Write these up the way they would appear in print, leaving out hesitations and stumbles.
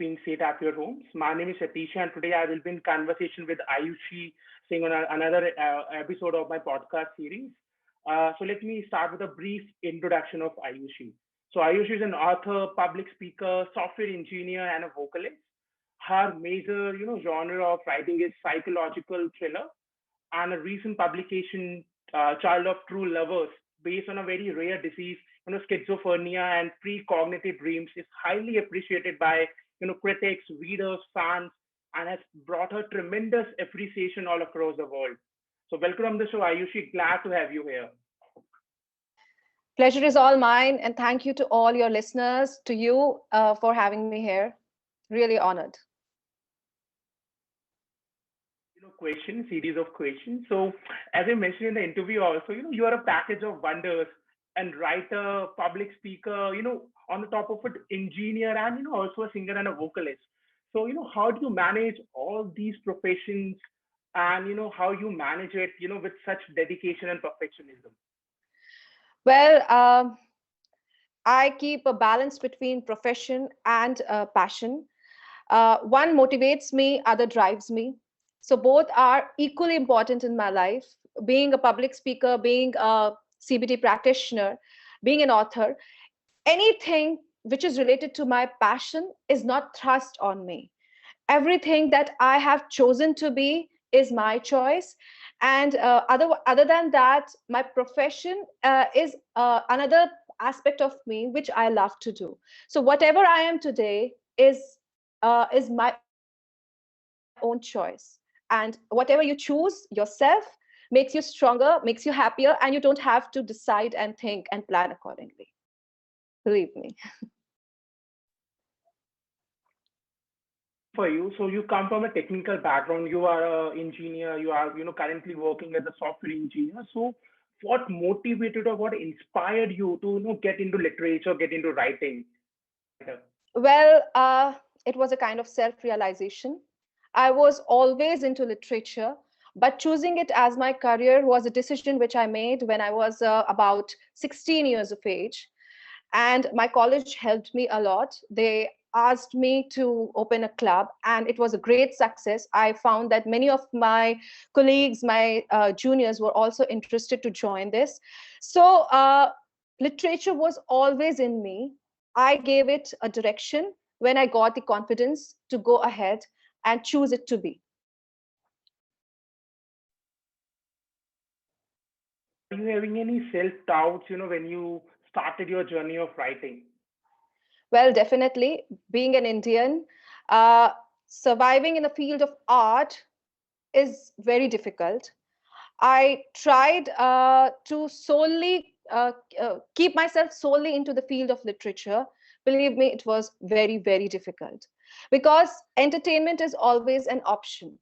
keeping safe at your homes. My name is Satisha, and today I will be in conversation with Ayushi Singh on another episode of my podcast series. So let me start with a brief introduction of Ayushi. So Ayushi is an author, public speaker, software engineer, and a vocalist. Her major, genre of writing is psychological thriller, and a recent publication, Child of True Lovers, based on a very rare disease, schizophrenia and precognitive dreams, is highly appreciated by, critics, readers, fans, and has brought her tremendous appreciation all across the world. So welcome to the show, Ayushi. Glad to have you here. Pleasure is all mine, and thank you to all your listeners, to you for having me here. Really honored. Question, series of questions. So, as I mentioned in the interview, also, you are a package of wonders and writer, public speaker, on the top of it, engineer, and also a singer and a vocalist. So, how do you manage all these professions, and how you manage it, with such dedication and perfectionism? Well, I keep a balance between profession and passion. One motivates me, other drives me. So both are equally important in my life. Being a public speaker, being a CBT practitioner, being an author, anything which is related to my passion is not thrust on me. Everything that I have chosen to be is my choice. And other than that, my profession is another aspect of me which I love to do. So whatever I am today is my own choice. And whatever you choose yourself makes you stronger, makes you happier, and you don't have to decide and think and plan accordingly. Believe me. For you, so you come from a technical background. You are an engineer. You are, currently working as a software engineer. So, what motivated or what inspired you to, get into literature, get into writing? Well, it was a kind of self-realization. I was always into literature, but choosing it as my career was a decision which I made when I was about 16 years of age. And my college helped me a lot. They asked me to open a club, and it was a great success. I found that many of my colleagues, my juniors, were also interested to join this. So literature was always in me. I gave it a direction when I got the confidence to go ahead and choose it to be. Are you having any self doubts, when you started your journey of writing? Well, definitely, being an Indian, uh, surviving in the field of art is very difficult. I tried to solely keep myself solely into the field of literature. Believe me, it was very, very difficult because entertainment is always an option.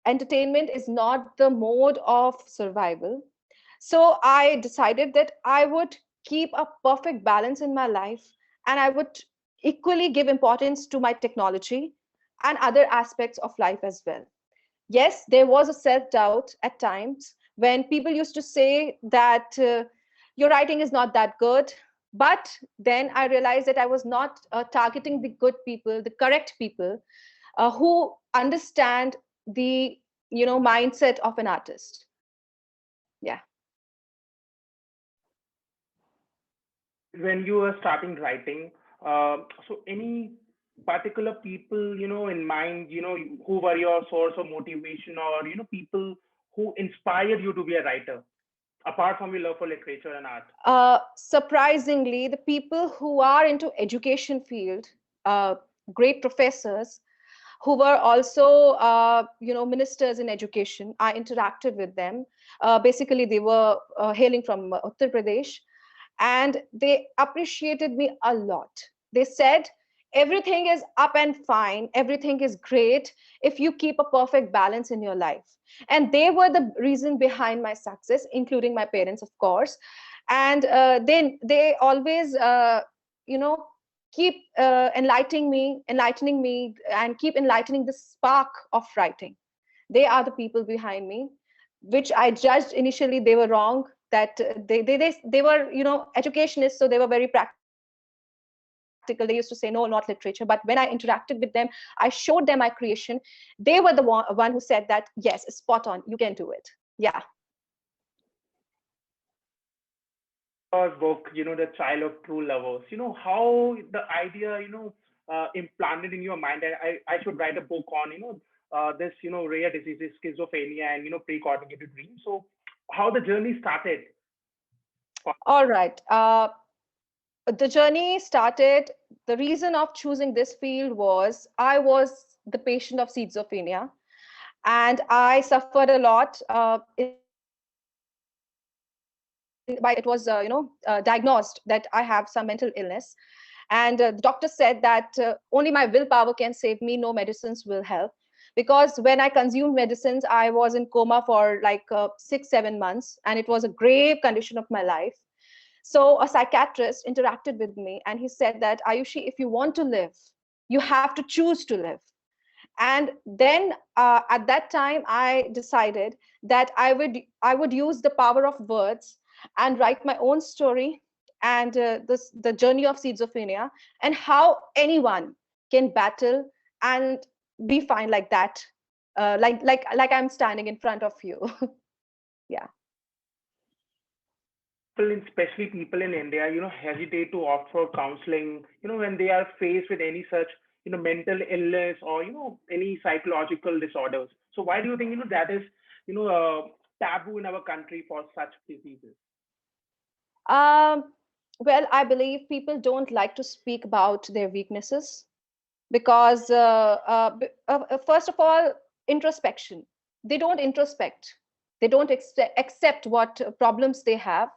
Entertainment is not the mode of survival. So I decided that I would keep a perfect balance in my life, and I would equally give importance to my technology and other aspects of life as well. Yes, there was a self doubt at times when people used to say that your writing is not that good. But then I realized that I was not targeting the good people, the correct people who understand the mindset of an artist. Yeah. When you were starting writing, so any particular people, in mind, who were your source of motivation, or, people who inspired you to be a writer, apart from your love for literature and art? Surprisingly, the people who are into education field, uh, great professors who were also ministers in education, I interacted with them. Basically, they were hailing from Uttar Pradesh, and they appreciated me a lot. They said everything is up and fine, everything is great if you keep a perfect balance in your life. And they were the reason behind my success, including my parents, of course. And they always you know keep enlightening me and keep enlightening the spark of writing. They are the people behind me, which I judged initially they were wrong, that they were educationists, so they were very practical, but they were not. practical. They used to say, no, not literature. But when I interacted with them, I showed them my creation. They were the one who said that, yes, spot on, you can do it. Yeah. Our book, The Child of True Lovers, how the idea, implanted in your mind that I should write a book on, this, rare diseases, schizophrenia and, pre-coordinated dreams. So how the journey started? All right. The journey started, the reason of choosing this field was I was the patient of schizophrenia, and I suffered a lot. It was, diagnosed that I have some mental illness. And the doctor said that only my willpower can save me, no medicines will help. Because when I consumed medicines, I was in coma for like 6-7 months, and it was a grave condition of my life. So a psychiatrist interacted with me, and he said that, Ayushi, if you want to live, you have to choose to live. And then at that time, I decided that I would use the power of words and write my own story, and the journey of schizophrenia, and how anyone can battle and be fine like that, like I'm standing in front of you. Yeah. Especially people in India, hesitate to opt for counseling, when they are faced with any such, mental illness or, any psychological disorders. So why do you think, that is, taboo in our country for such diseases? Well, I believe people don't like to speak about their weaknesses because, first of all, introspection. They don't introspect. They don't accept what problems they have.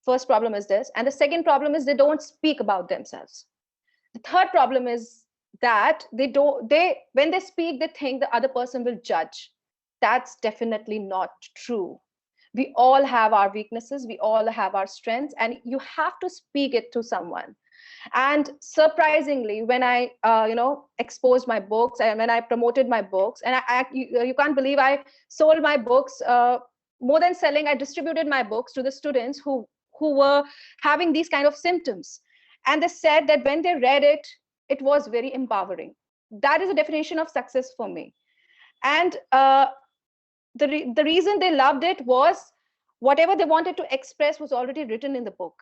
First problem is this. And the second problem is they don't speak about themselves. The third problem is that when they speak, they think the other person will judge. That's definitely not true. We all have our weaknesses, we all have our strengths, and you have to speak it to someone. And surprisingly, when I exposed my books and when I promoted my books, and you can't believe I sold my books, more than selling, I distributed my books to the students who were having these kind of symptoms, and they said that when they read it, it was very empowering. That is a definition of success for me. And the reason they loved it was whatever they wanted to express was already written in the book.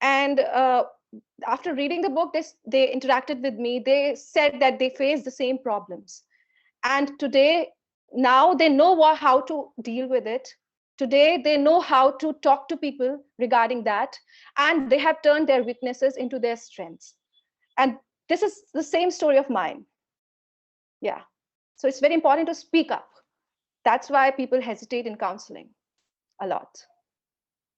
And after reading the book, they interacted with me. They said that they faced the same problems, and now they know how to deal with it. Today they know how to talk to people regarding that, and they have turned their weaknesses into their strengths. And this is the same story of mine. Yeah. So it's very important to speak up. That's why people hesitate in counseling a lot.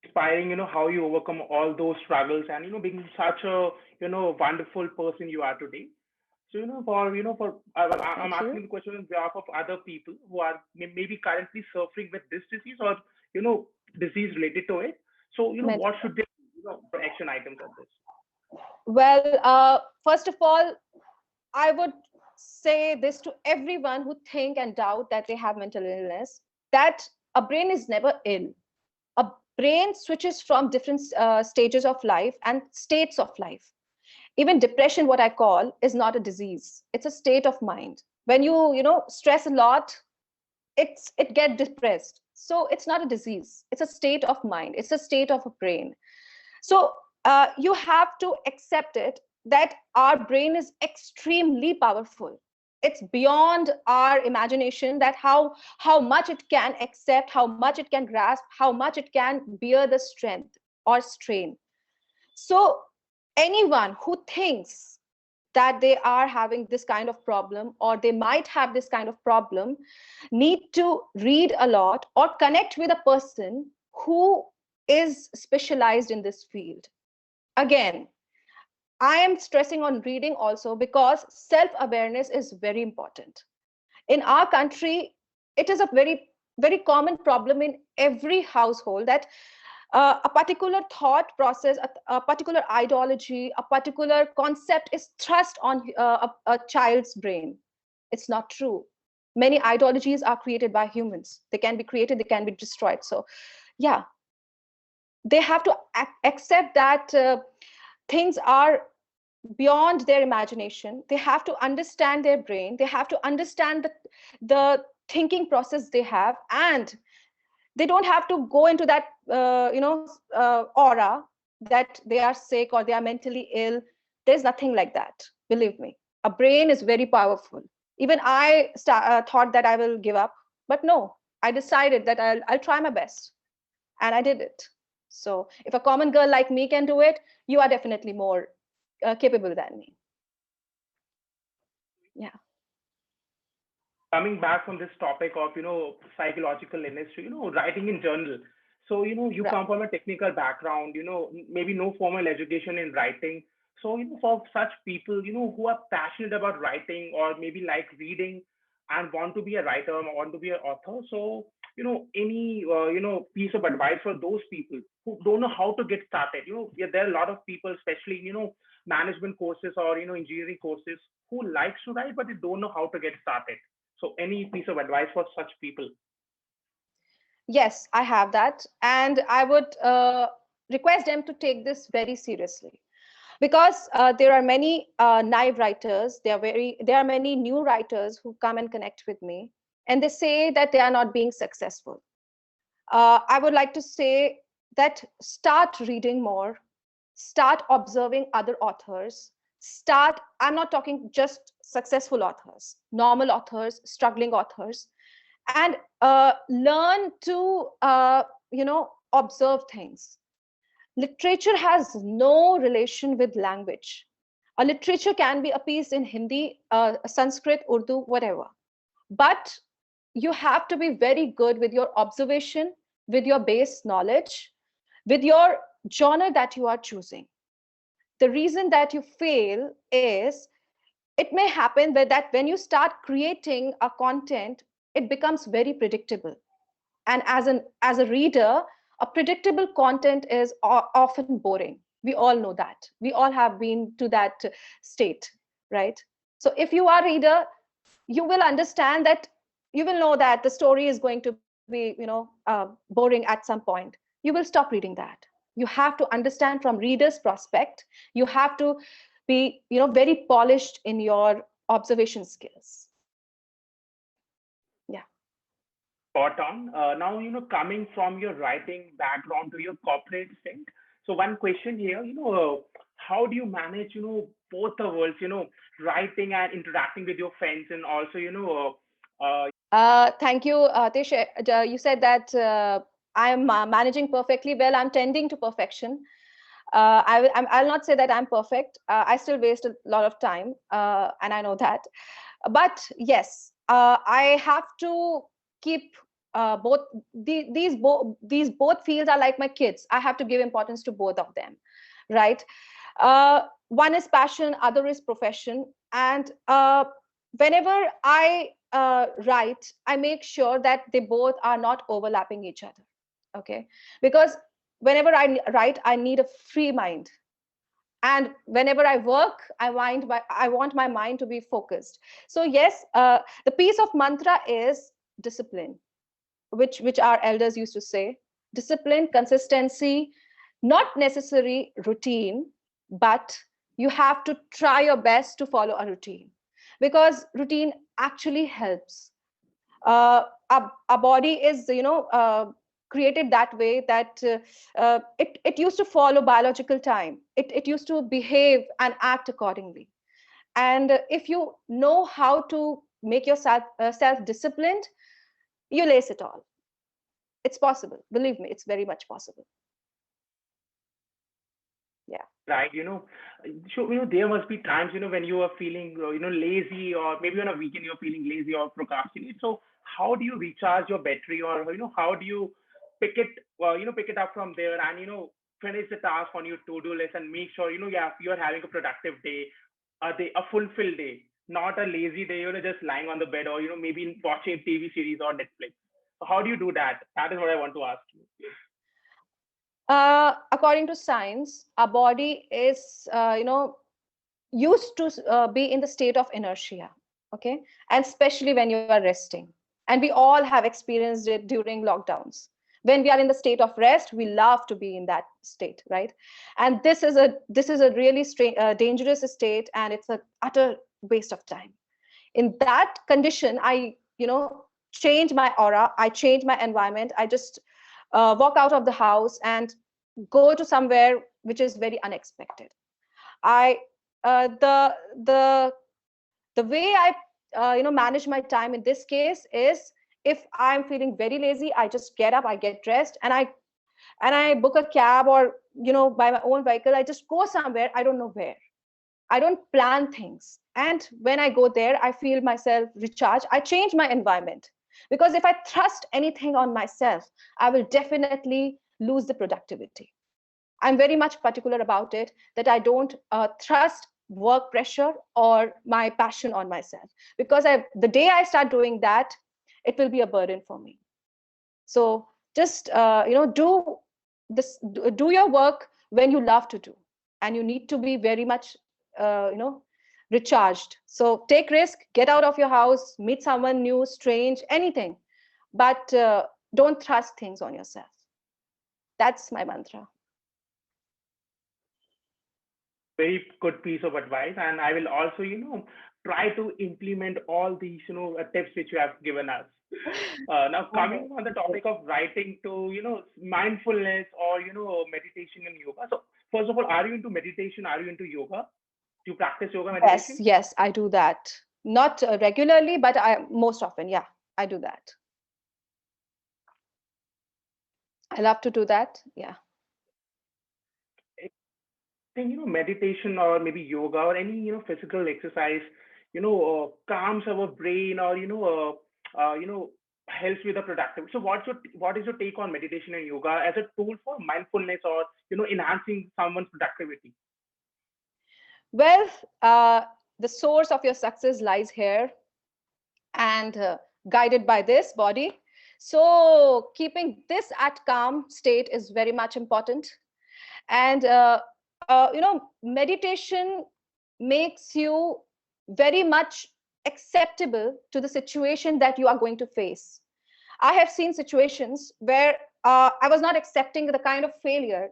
Inspiring, how you overcome all those struggles and, being such a, wonderful person you are today. So, I'm asking the question on behalf of other people who are maybe currently suffering with this disease or, disease related to it. So, what should they do, for action items of this? Well, first of all, I would say this to everyone who think and doubt that they have mental illness, that a brain is never ill. A brain switches from different stages of life and states of life. Even depression, what I call, is not a disease. It's a state of mind. When you stress a lot, it gets depressed. So it's not a disease. It's a state of mind. It's a state of a brain. So you have to accept it, that our brain is extremely powerful. It's beyond our imagination, that how much it can accept, how much it can grasp, how much it can bear the strength or strain. So anyone who thinks that they are having this kind of problem, or they might have this kind of problem, need to read a lot or connect with a person who is specialized in this field. Again, I am stressing on reading also because self-awareness is very important. In our country, it is a very, very common problem in every household that a particular thought process, a particular ideology, a particular concept is thrust on a child's brain. It's not true. Many ideologies are created by humans. They can be created, they can be destroyed. So yeah, they have to accept that things are beyond their imagination. They have to understand their brain. They have to understand the thinking process they have, and they don't have to go into that aura that they are sick or they are mentally ill. There's nothing like that. Believe me, a brain is very powerful. Even I thought that I will give up, but no, I decided that I'll try my best, and I did it. So if a common girl like me can do it, you are definitely more capable than me. Yeah. Coming back from this topic of psychological illness, writing in journal. So you Right. come from a technical background, maybe no formal education in writing. So for such people who are passionate about writing or maybe like reading and want to be a writer or want to be an author, so any piece of advice for those people who don't know how to get started. Yeah, there are a lot of people, especially management courses or engineering courses, who likes to write but they don't know how to get started. So any piece of advice for such people? Yes, I have that. And I would request them to take this very seriously, because there are many naive writers. There are many new writers who come and connect with me, and they say that they are not being successful. I would like to say that start reading more, start observing other authors. I'm not talking just successful authors, normal authors, struggling authors, and learn to observe things. Literature has no relation with language. A literature can be a piece in Hindi, Sanskrit, Urdu, whatever, but you have to be very good with your observation, with your base knowledge, with your genre that you are choosing. The reason that you fail is, it may happen that when you start creating a content, it becomes very predictable. And as a reader, a predictable content is often boring. We all know that. We all have been to that state, right? So if you are a reader, you will understand that, you will know that the story is going to be boring at some point. You will stop reading that. You have to understand from reader's prospect. You have to be very polished in your observation skills. Yeah. Spot on. Now, coming from your writing background to your corporate stint. So one question here, how do you manage, both the worlds, writing and interacting with your friends, and also, Thank you, Tish. You said that I'm managing perfectly well. I'm tending to perfection. I'll not say that I'm perfect. I still waste a lot of time, and I know that. But yes, I have to keep both these both fields are like my kids. I have to give importance to both of them, right? One is passion, other is profession, and whenever I write, I make sure that they both are not overlapping each other. Okay, because whenever I write, I need a free mind, and whenever I work, I want my mind to be focused. So yes, the piece of mantra is discipline, which our elders used to say. Discipline, consistency, not necessary routine, but you have to try your best to follow a routine, because routine actually helps. Our body is created that way, that it used to follow biological time. It used to behave and act accordingly. And if you know how to make yourself self-disciplined, you lace it all. It's possible. Believe me, it's very much possible. Yeah. right, so, there must be times, when you are feeling, lazy, or maybe on a weekend you're feeling lazy or procrastinate. So how do you recharge your battery, or, how do you pick it, pick it up from there and, finish the task on your to-do list and make sure, yeah, you're having a productive day, a fulfilled day, not a lazy day, just lying on the bed or, maybe watching TV series or Netflix. So how do you do that? That is what I want to ask you. According to science, our body is, used to be in the state of inertia. Okay, and especially when you are resting. And we all have experienced it during lockdowns. When we are in the state of rest, we love to be in that state, right? And this is a really dangerous state, and it's an utter waste of time. In that condition, I change my aura, I change my environment, I just walk out of the house and go to somewhere which is very unexpected. I the way I manage my time in this case is, if I'm feeling very lazy, I just get up, I get dressed, and I book a cab, or by my own vehicle, I just go somewhere, I don't know where. I don't plan things. And when I go there, I feel myself recharge. I change my environment. Because if I thrust anything on myself, I will definitely lose the productivity. I'm very much particular about it, that I don't thrust work pressure or my passion on myself. Because the day I start doing that, it will be a burden for me. So just do your work when you love to do, and you need to be very much recharged. So take risk, get out of your house, meet someone new, strange, anything, but don't thrust things on yourself. That's my mantra. Very good piece of advice, and I will also try to implement all these tips which you have given us. Now, coming on the topic of writing to mindfulness or meditation and yoga. So first of all, are you into meditation? Are you into yoga? Do you practice yoga meditation? Yes, I do that. Not regularly, but most often, yeah, I do that. I love to do that. Yeah. I think meditation or maybe yoga or any physical exercise calms our brain, or helps with the productivity. So what is your take on meditation and yoga as a tool for mindfulness, or enhancing someone's productivity? Well, the source of your success lies here, and guided by this body. So keeping this at calm state is very much important. And meditation makes you very much acceptable to the situation that you are going to face. I have seen situations where I was not accepting the kind of failure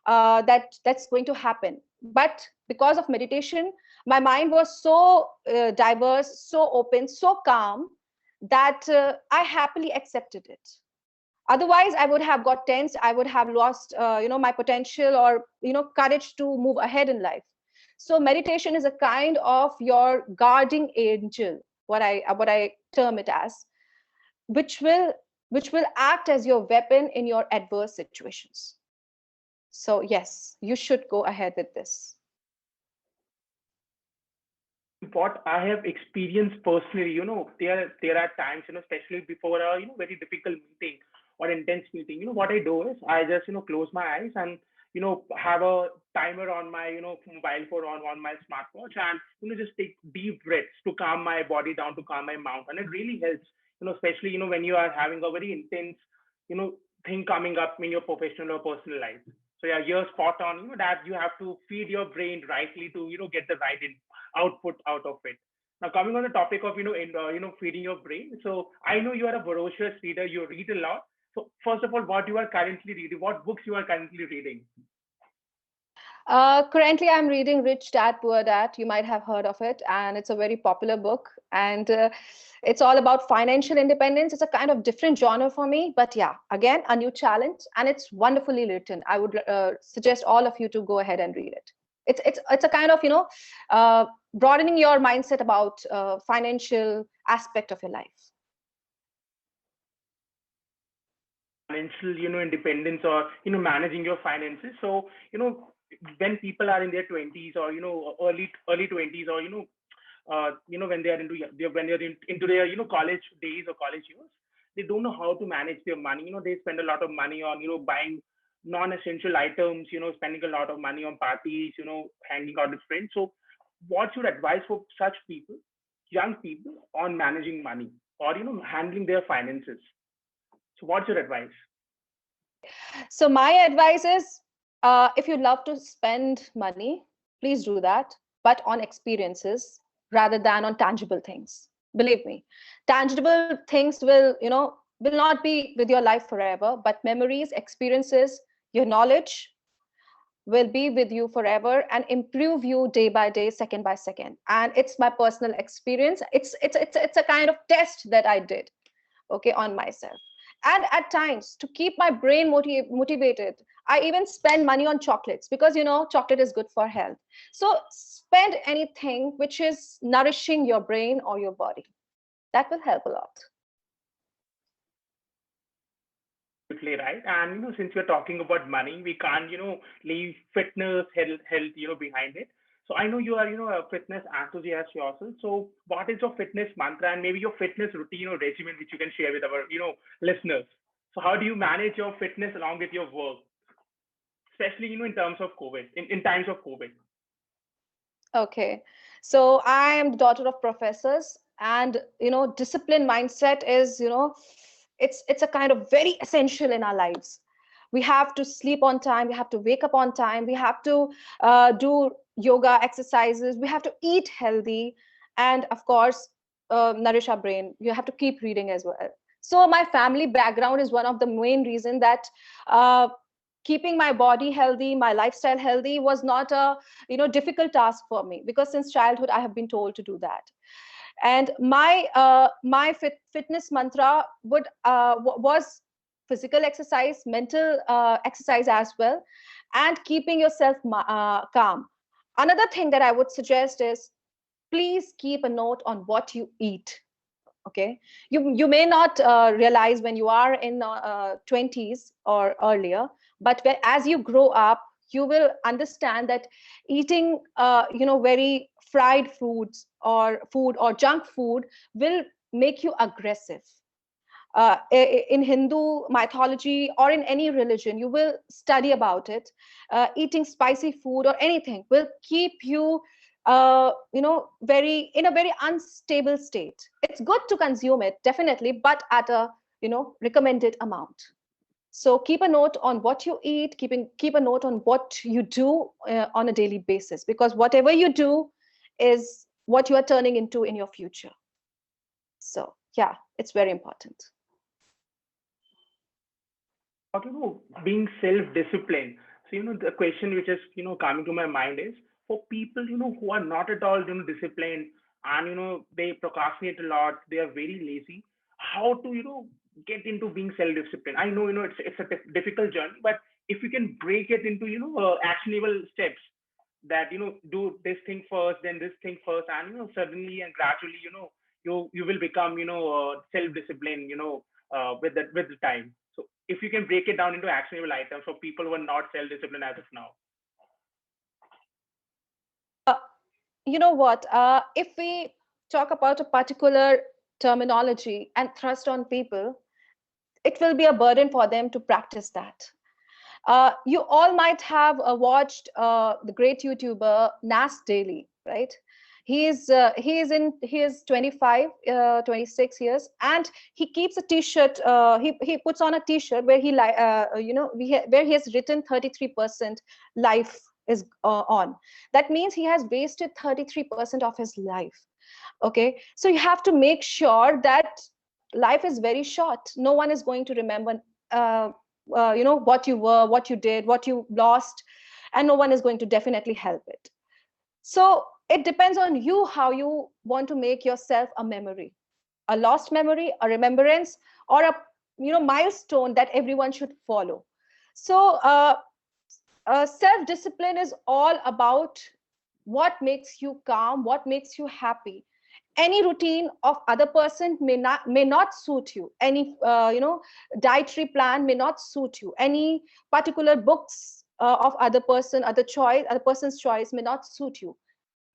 that's going to happen, but because of meditation, my mind was so diverse, so open, so calm, that I happily accepted it. Otherwise, I would have got tense, I would have lost my potential, or courage to move ahead in life. So meditation is a kind of your guarding angel, what I term it as, which will act as your weapon in your adverse situations. So yes, you should go ahead with this. What I have experienced personally, there are times, especially before a very difficult meeting or intense meeting. What I do is I just close my eyes and have a timer on my mobile phone, on my smartwatch, and just take deep breaths to calm my body down, to calm my mouth, and it really helps. Especially when you are having a very intense thing coming up in your professional or personal life. So yeah, you're spot on. That you have to feed your brain rightly to get the right output out of it. Now, coming on the topic of feeding your brain. So I know you are a voracious reader. You read a lot. So first of all, what you are currently reading? What books you are currently reading? Currently, I'm reading Rich Dad Poor Dad. You might have heard of it, and it's a very popular book. And it's all about financial independence. It's a kind of different genre for me, but yeah, again, a new challenge, and it's wonderfully written. I would suggest all of you to go ahead and read it. It's a kind of broadening your mindset about financial aspect of your life. Financial independence, or managing your finances. So when people are in their 20s, or early 20s, or when they are into their college days or college years, they don't know how to manage their money. They spend a lot of money on buying non-essential items, spending a lot of money on parties, hanging out with friends. So what's your advice for such people, young people, on managing money, or handling their finances? So what's your advice? So my advice is, if you love to spend money, please do that, but on experiences rather than on tangible things. Believe me, tangible things will not be with your life forever, but memories, experiences, your knowledge, will be with you forever and improve you day by day, second by second. And it's my personal experience. It's a kind of test that I did, okay, on myself. And at times, to keep my brain motivated, I even spend money on chocolates, because chocolate is good for health. So spend anything which is nourishing your brain or your body. That will help a lot. Absolutely right. And since we're talking about money, we can't leave fitness, health behind it. So I know you are a fitness enthusiast yourself. So what is your fitness mantra and maybe your fitness routine or regimen which you can share with our listeners? So how do you manage your fitness along with your work, especially in terms of COVID, in times of COVID? Okay. So I am the daughter of professors, and discipline mindset is, it's a kind of very essential in our lives. We have to sleep on time, we have to wake up on time, we have to do yoga exercises, we have to eat healthy, and of course, nourish our brain. You have to keep reading as well. So my family background is one of the main reason that uh, keeping my body healthy, my lifestyle healthy was not a difficult task for me, because since childhood I have been told to do that. And my fitness mantra was physical exercise, mental exercise as well, and keeping yourself calm. Another thing that I would suggest is, please keep a note on what you eat. Okay, you may not realize when you are in 20s or earlier, but as you grow up, you will understand that eating very fried foods or junk food will make you aggressive. In Hindu mythology or in any religion, you will study about it. Eating spicy food or anything will keep you, very in a very unstable state. It's good to consume it, definitely, but at a recommended amount. So keep a note on what you eat, keep a note on what you do on a daily basis, because whatever you do is what you are turning into in your future. So yeah, it's very important. Talking about being self-disciplined. So, the question which is, coming to my mind is for people, who are not at all, disciplined and, they procrastinate a lot, they are very lazy. How to, get into being self-disciplined? I know, it's a difficult journey, but if you can break it into, actionable steps that, do this thing first, then this thing first, and, suddenly and gradually, you will become, self-disciplined, with the time. So if you can break it down into actionable items for people who are not self-disciplined as of now. Uh, you know what? If we talk about a particular terminology and thrust on people, it will be a burden for them to practice that. You all might have watched the great YouTuber Nas Daily, right? He is 25, 26 years, and he keeps a T-shirt. He puts on a T-shirt where where he has written 33% life is on. That means he has wasted 33% of his life. Okay, so you have to make sure that life is very short. No one is going to remember uh, what you were, what you did, what you lost, and no one is going to definitely help it. So it depends on you how you want to make yourself a memory, a lost memory, a remembrance, or a milestone that everyone should follow. So self-discipline is all about what makes you calm, what makes you happy. Any routine of other person may not suit you. Any dietary plan may not suit you. Any particular books of other person's choice may not suit you.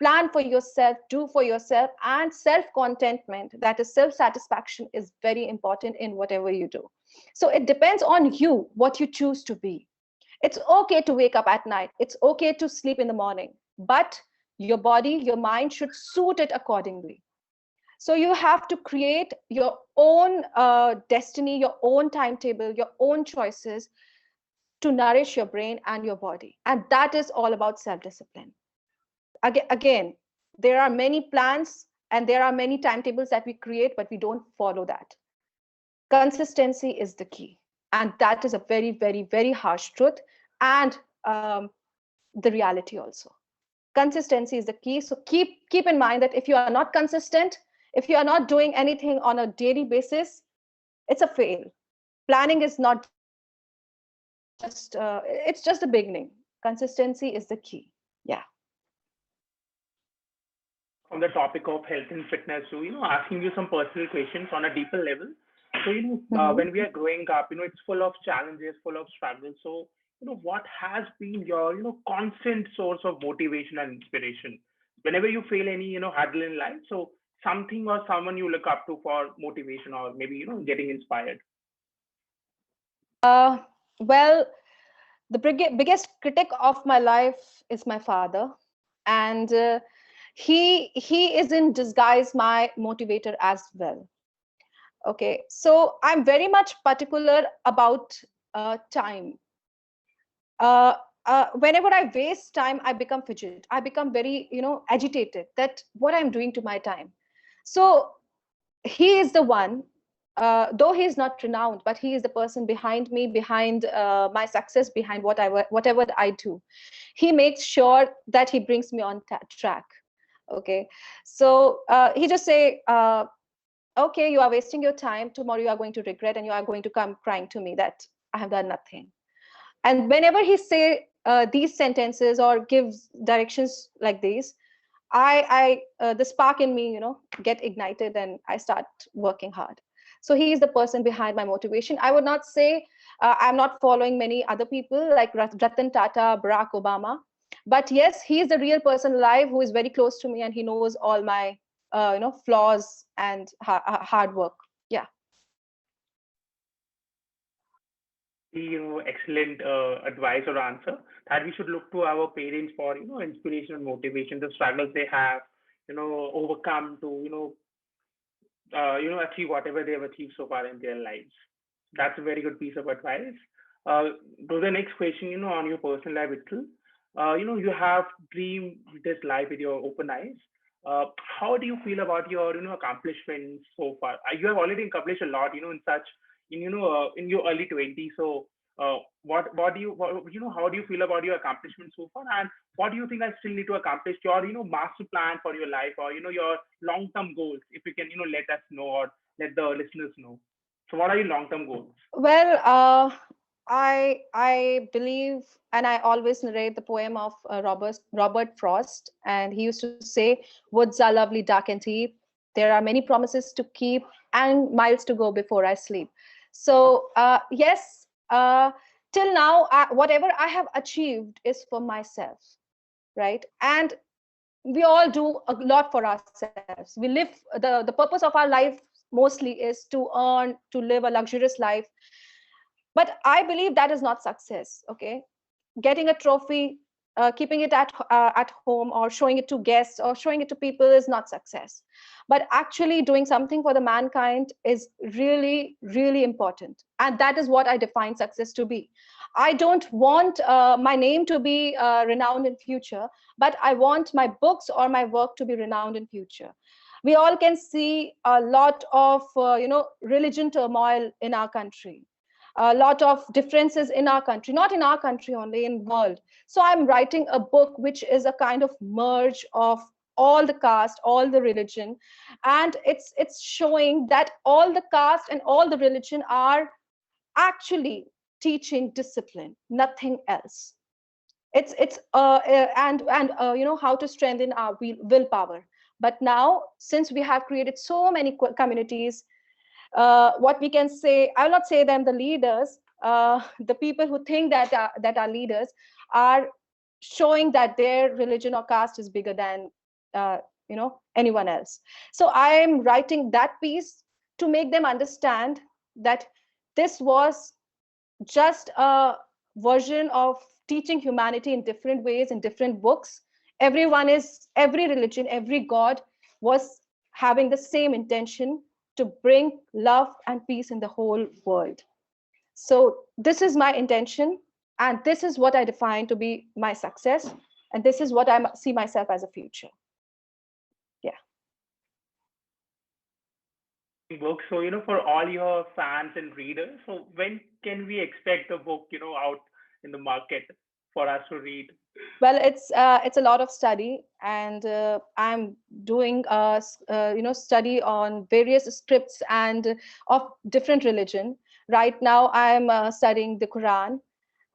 Plan for yourself, do for yourself, and self contentment, that is self satisfaction, is very important in whatever you do. So it depends on you what you choose to be. It's okay to wake up at night, it's okay to sleep in the morning, but your body, your mind should suit it accordingly. So you have to create your own destiny, your own timetable, your own choices to nourish your brain and your body. And that is all about self discipline. Again, there are many plans and there are many timetables that we create, but we don't follow that. Consistency is the key. And that is a very, very, very harsh truth. And the reality also. Consistency is the key. So keep in mind that if you are not consistent, if you are not doing anything on a daily basis, it's a fail. Planning is not just it's just the beginning. Consistency is the key. Yeah. On the topic of health and fitness, so asking you some personal questions on a deeper level. So Mhm. when we are growing up, it's full of challenges, full of struggles. So what has been your constant source of motivation and inspiration whenever you feel any hurdle in life? So something or someone you look up to for motivation, or maybe getting inspired. uh well, the biggest critic of my life is my father, and he is in disguise my motivator as well. Okay, so I'm very much particular about time. uh, Whenever I waste time, I become fidget, I become very agitated that what I'm doing to my time. So he is the one, though he is not renowned, but he is the person behind me, behind my success, behind whatever I do. He makes sure that he brings me on track. Okay, so he just say, okay, you are wasting your time, tomorrow you are going to regret and you are going to come crying to me that I have done nothing. And whenever he say these sentences or gives directions like these, I the spark in me get ignited and I start working hard. So he is the person behind my motivation. I would not say I'm not following many other people like Ratan Tata, Barack Obama, but yes, he is the real person alive who is very close to me and he knows all my flaws and hard work. Yeah. Excellent advice or answer that we should look to our parents for inspiration and motivation, the struggles they have overcome to achieve whatever they have achieved so far in their lives. That's a very good piece of advice. uh, to the next question, on your personal life itself. You have dreamed this life with your open eyes. How do you feel about your accomplishments so far? You have already accomplished a lot in such in your early 20s. So what do you how do you feel about your accomplishments so far, and what do you think I still need to accomplish, your master plan for your life, or your long term goals, if you can let us know or let the listeners know. So what are your long term goals? Well, I believe, and I always narrate the poem of Robert Frost, and he used to say, "Woods are lovely, dark and deep. There are many promises to keep, and miles to go before I sleep." So yes, till now, whatever I have achieved is for myself, right? And we all do a lot for ourselves. We live, the purpose of our life mostly is to earn, to live a luxurious life, but I believe that is not success. Okay, getting a trophy, keeping it at home or showing it to guests or showing it to people is not success. But actually doing something for the mankind is really, really important, and that is what I define success to be. I don't want my name to be renowned in future, but I want my books or my work to be renowned in future. We all can see a lot of religion turmoil in our country, a lot of differences in our country, not in our country only, in world. So I'm writing a book which is a kind of merge of all the caste, all the religion, and it's showing that all the caste and all the religion are actually teaching discipline, nothing else. It's how to strengthen our willpower. But now, since we have created so many communities, what we can say, I will not say them the leaders, the people who think that are leaders are showing that their religion or caste is bigger than uh, anyone else. So I am writing that piece to make them understand that this was just a version of teaching humanity in different ways in different books. Every religion, every god was having the same intention, to bring love and peace in the whole world. So this is my intention, and this is what I define to be my success, and this is what I see myself as a future. Yeah. Book. So, for all your fans and readers, so when can we expect the book, out in the market? for us to read? Well, it's a lot of study, and I'm doing study on various scripts and of different religion. Right now, I'm studying the Quran,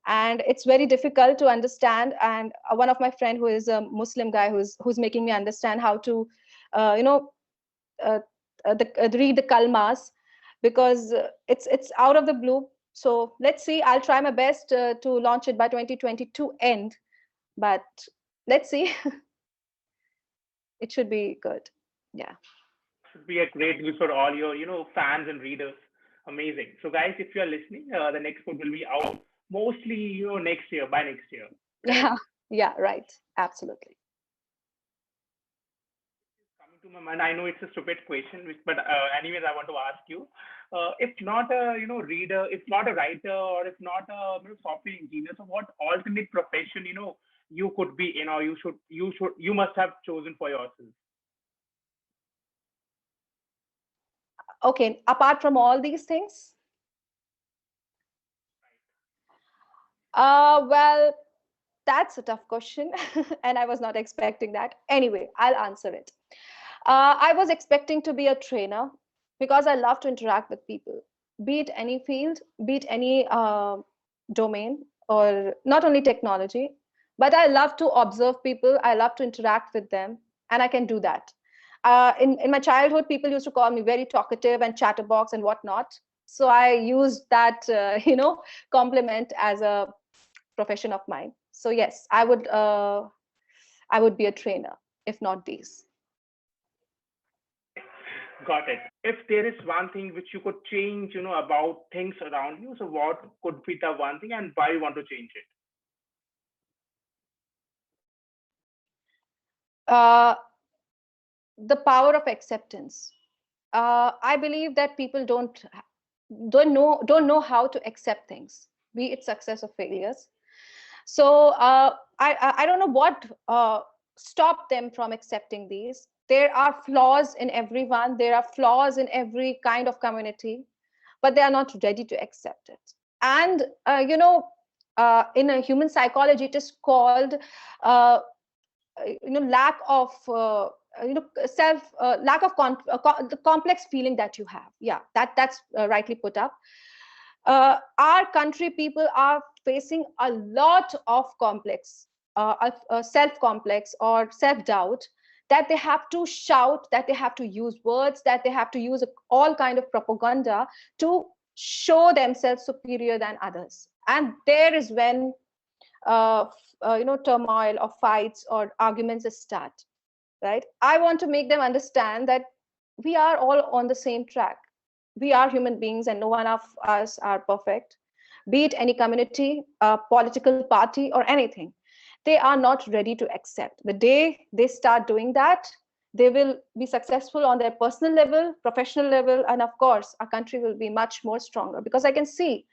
and it's very difficult to understand. And one of my friend who is a Muslim guy who's making me understand how to, uh, you know, uh, read the kalmas, because it's out of the blue. So let's see. I'll try my best to launch it by 2022 end, but let's see. It should be good. Yeah. Should be a great news for all your, fans and readers. Amazing. So, guys, if you are listening, the next book will be out mostly, next year, by next year. Correct? Yeah. Yeah, right. Absolutely. Coming to my mind, I know it's a stupid question, but anyways, I want to ask you, if not a, reader, if not a writer, or if not a software engineer, so what alternate profession, you could be in, or you must have chosen for yourself? Okay, apart from all these things, well, that's a tough question, and I was not expecting that. Anyway, I'll answer it. I was expecting to be a trainer because I love to interact with people, be it any field, be it any domain, or not only technology, but I love to observe people. I love to interact with them, and I can do that. In my childhood, people used to call me very talkative and chatterbox and whatnot. So I used that, compliment as a profession of mine. So yes, I would be a trainer, if not these. Got it. If there is one thing which you could change, about things around you, so what could be the one thing and why you want to change it? Uh, the power of acceptance. I believe that people don't know how to accept things, be it success or failures. So I don't know what stopped them from accepting these. There are flaws in everyone. There are flaws in every kind of community, but they are not ready to accept it. And in a human psychology, it is called lack of self lack of the complex feeling that you have. Yeah, that's rightly put up. Our country people are facing a lot of complex self complex or self doubt, that they have to shout, that they have to use words, that they have to use all kind of propaganda to show themselves superior than others. And there is when turmoil or fights or arguments start, right? I want to make them understand that we are all on the same track. We are human beings, and no one of us are perfect, be it any community, political party, or anything. They are not ready to accept. The day they start doing that, they will be successful on their personal level, professional level, and of course our country will be much more stronger, because I can see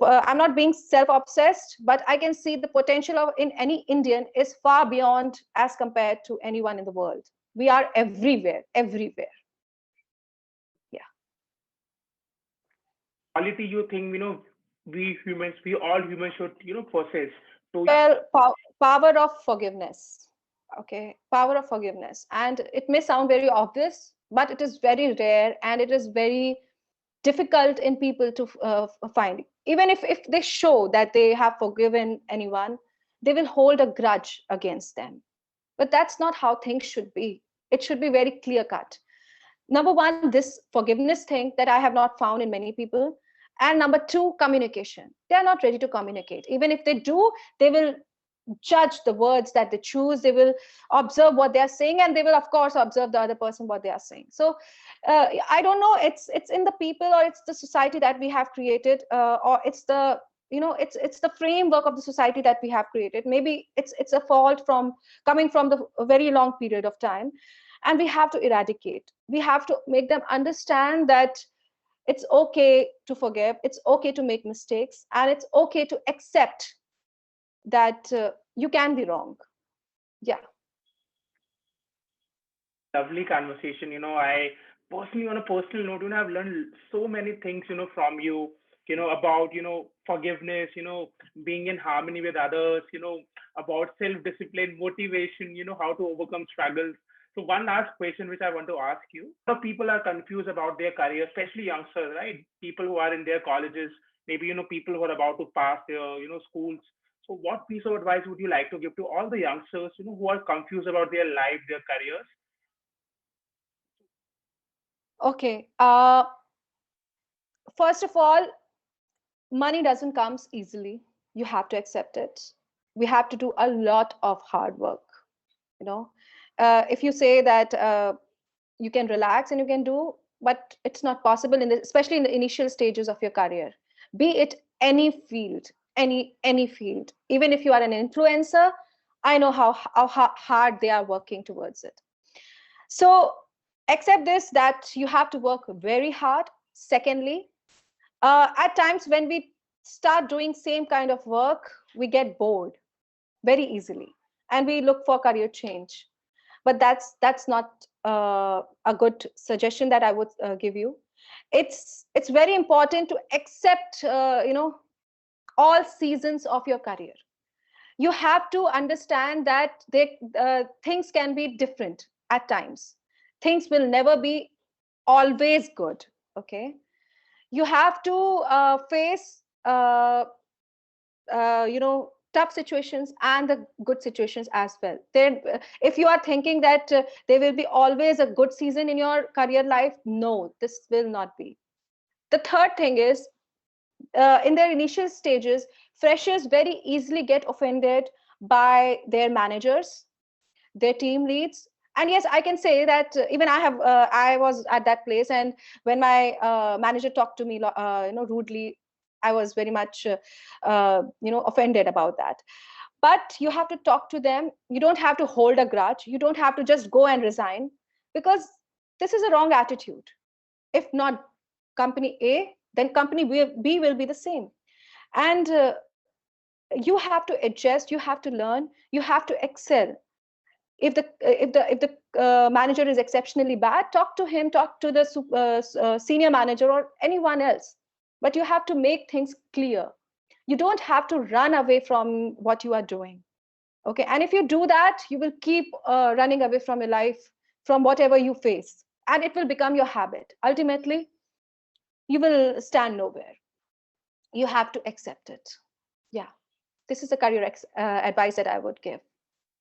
I'm not being self-obsessed, but I can see the potential of in any Indian is far beyond as compared to anyone in the world. We are everywhere, everywhere. Yeah. Quality you think, we all humans should, possess to. Well, power of forgiveness. Okay, power of forgiveness, and it may sound very obvious, but it is very rare, and it is very difficult in people to find. Even if they show that they have forgiven anyone, they will hold a grudge against them. But that's not how things should be. It should be very clear cut. Number one, this forgiveness thing that I have not found in many people. And number two, communication. They are not ready to communicate. Even if they do, they will judge the words that they choose. They will observe what they are saying, and they will of course observe the other person what they are saying. So I don't know, it's in the people, or it's the society that we have created, or it's the it's the framework of the society that we have created. Maybe it's a fault from coming from the a very long period of time, and we have to eradicate. We have to make them understand that it's okay to forgive, it's okay to make mistakes, and it's okay to accept that you can be wrong. Yeah. Lovely conversation. I personally, on a personal note, I've learned so many things, from you. about, forgiveness, being in harmony with others, about self-discipline, motivation, how to overcome struggles. So one last question which I want to ask you. A lot of people are confused about their career, especially youngsters, right? People who are in their colleges, maybe, people who are about to pass their, schools. So what piece of advice would you like to give to all the youngsters, who are confused about their life, their careers? Okay. First of all, money doesn't come easily. You have to accept it. We have to do a lot of hard work. You know, if you say that you can relax and you can do, but it's not possible especially in the initial stages of your career. Be it any field, any field. Even if you are an influencer, I know how hard they are working towards it. So accept this, that you have to work very hard. Secondly, at times when we start doing same kind of work, we get bored very easily and we look for career change. But that's not a good suggestion that I would give you. It's very important to accept all seasons of your career. You have to understand that things can be different at times. Things will never be always good. Okay, you have to face tough situations and the good situations as well. There, if you are thinking that there will be always a good season in your career life, no, this will not be. The third thing is, in their initial stages, freshers very easily get offended by their managers, their team leads. And yes, I can say that even I was at that place, and when my manager talked to me rudely, I was very much offended about that. But you have to talk to them. You don't have to hold a grudge. You don't have to just go and resign, because this is a wrong attitude. If not company A, then company B will be the same. And you have to adjust, you have to learn, you have to excel. If the manager is exceptionally bad, talk to him, talk to the senior manager or anyone else. But you have to make things clear. You don't have to run away from what you are doing. Okay, and if you do that, you will keep running away from your life, from whatever you face, and it will become your habit. Ultimately, you will stand nowhere. You have to accept it. Yeah, this is the career advice that I would give.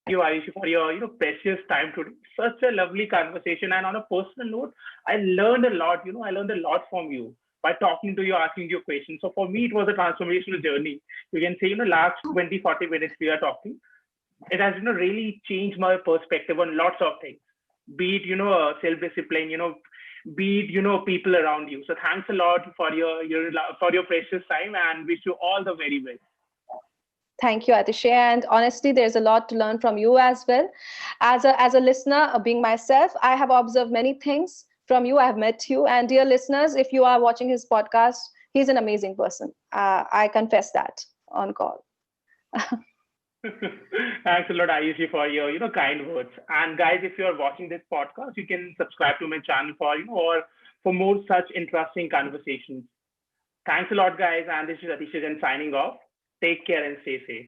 You, Ayushi, for your precious time today. Such a lovely conversation. And on a personal note, I learned a lot. I learned a lot from you by talking to you, asking you questions. So for me, it was a transformational journey. You can say, last 20, 40 minutes we are talking. It has, really changed my perspective on lots of things. Be it, self-discipline, be it, people around you. So thanks a lot for your precious time, and wish you all the very best. Thank you, Atishay. And honestly, there's a lot to learn from you as well. As a listener, being myself, I have observed many things from you. I have met you. And dear listeners, if you are watching his podcast, he's an amazing person. I confess that on call. Thanks a lot, Ayushi, for your kind words. And guys, if you are watching this podcast, you can subscribe to my channel for or for more such interesting conversations. Thanks a lot, guys. And this is Atishay signing off. Take care and stay safe.